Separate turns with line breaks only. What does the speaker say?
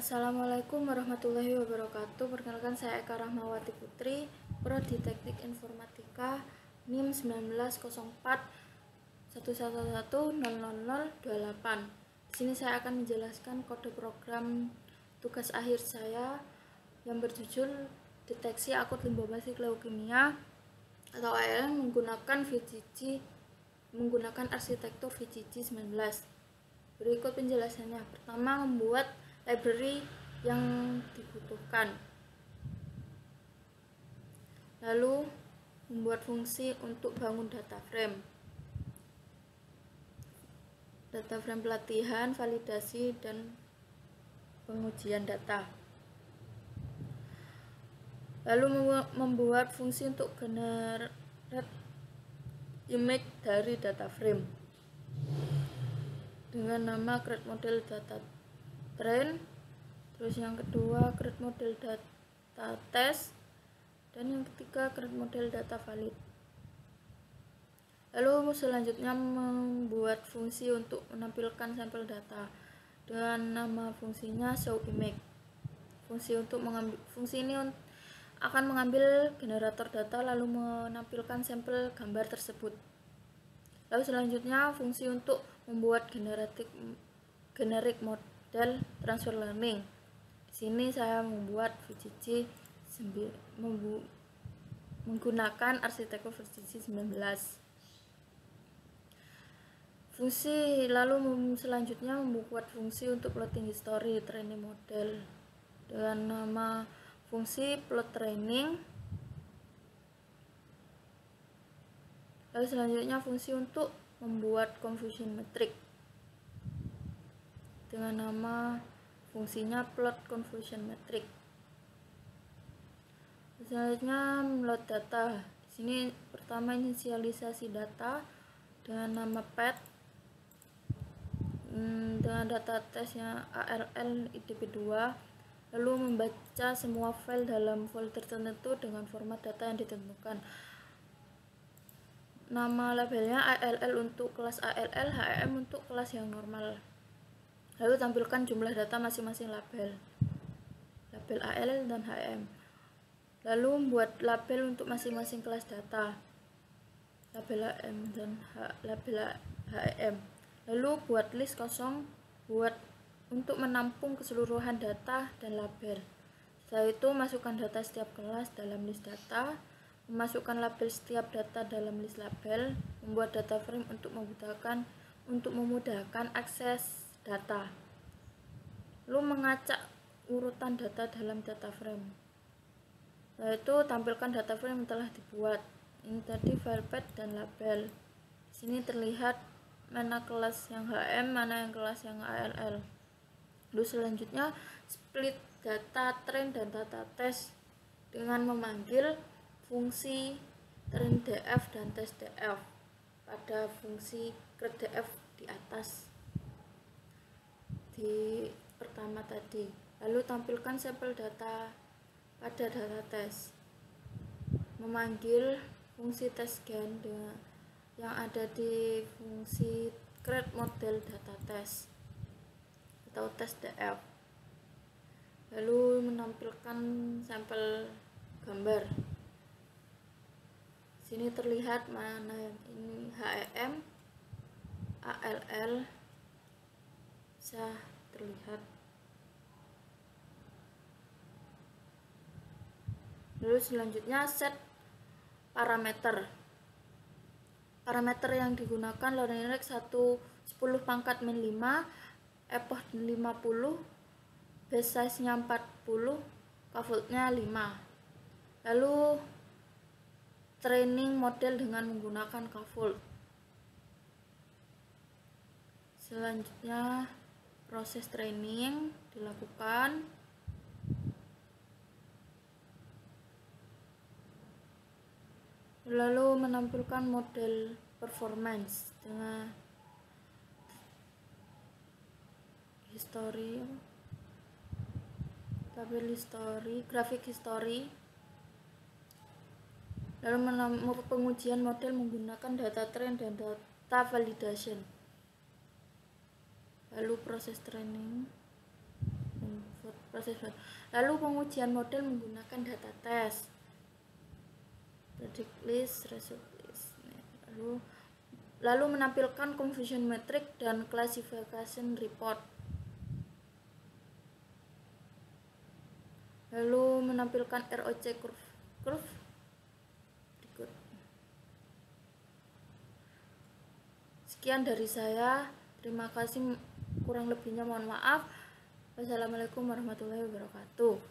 Assalamualaikum warahmatullahi wabarakatuh. Perkenalkan, saya Eka Rahmawati Putri, Prodi Teknik Informatika, NIM 190411100028. Di sini saya akan menjelaskan kode program tugas akhir saya yang berjudul Deteksi Akut Limfoblastik Leukemia atau ALL menggunakan arsitektur VGG 19. Berikut penjelasannya. Pertama, membuat library yang dibutuhkan, lalu membuat fungsi untuk bangun data frame pelatihan, validasi, dan pengujian data, lalu membuat fungsi untuk generate image dari data frame dengan nama create model data train. Terus yang kedua create model data test, dan yang ketiga create model data valid. Lalu selanjutnya membuat fungsi untuk menampilkan sampel data dengan nama fungsinya show image. Fungsi ini akan mengambil generator data lalu menampilkan sampel gambar tersebut. Lalu selanjutnya fungsi untuk membuat generic model transfer learning. Di sini saya membuat VGG menggunakan arsitektur VGG 19. Selanjutnya membuat fungsi untuk plotting history training model dengan nama fungsi plot training. Lalu selanjutnya fungsi untuk membuat confusion metric dengan nama fungsinya plot confusion metric. Selanjutnya load data. Di sini pertama inisialisasi data dengan nama path dengan data tesnya ALL IDP2, lalu membaca semua file dalam folder tertentu dengan format data yang ditentukan. Nama labelnya ALL untuk kelas ALL, HEM untuk kelas yang normal. Lalu tampilkan jumlah data masing-masing label ALL dan HEM. Lalu membuat label untuk masing-masing kelas data, label HEM dan label HEM. Lalu buat list kosong untuk menampung keseluruhan data dan label. Setelah itu masukkan data setiap kelas dalam list data, memasukkan label setiap data dalam list label, membuat data frame untuk memudahkan akses data, lalu mengacak urutan data dalam data frame. Setelah itu tampilkan data frame yang telah dibuat. Ini tadi file path dan label. Di sini terlihat mana kelas yang HM, mana yang kelas yang ALL. Lalu selanjutnya split data train dan data test dengan memanggil fungsi train df dan test df pada fungsi create df di atas di pertama tadi. Lalu tampilkan sampel data pada data test, memanggil fungsi test gen yang ada di fungsi create model data test atau test df, lalu menampilkan sampel gambar. Sini terlihat mana yang ini HEM, ALL bisa terlihat. Lalu selanjutnya set parameter yang digunakan learning rate 10 pangkat min 5, epoch 50, base size nya 40, scaffold nya 5. Lalu training model dengan menggunakan scaffold. Selanjutnya proses training dilakukan. Lalu menampilkan model performance dengan tabel history, grafik history. Lalu pengujian model menggunakan data train dan data validation. Lalu proses training, Lalu pengujian model menggunakan data tes, predict list, result list. Lalu menampilkan confusion metric dan classification report. Lalu menampilkan ROC curve berikut. Sekian dari saya. Terima kasih, kurang lebihnya mohon maaf. Wassalamualaikum warahmatullahi wabarakatuh.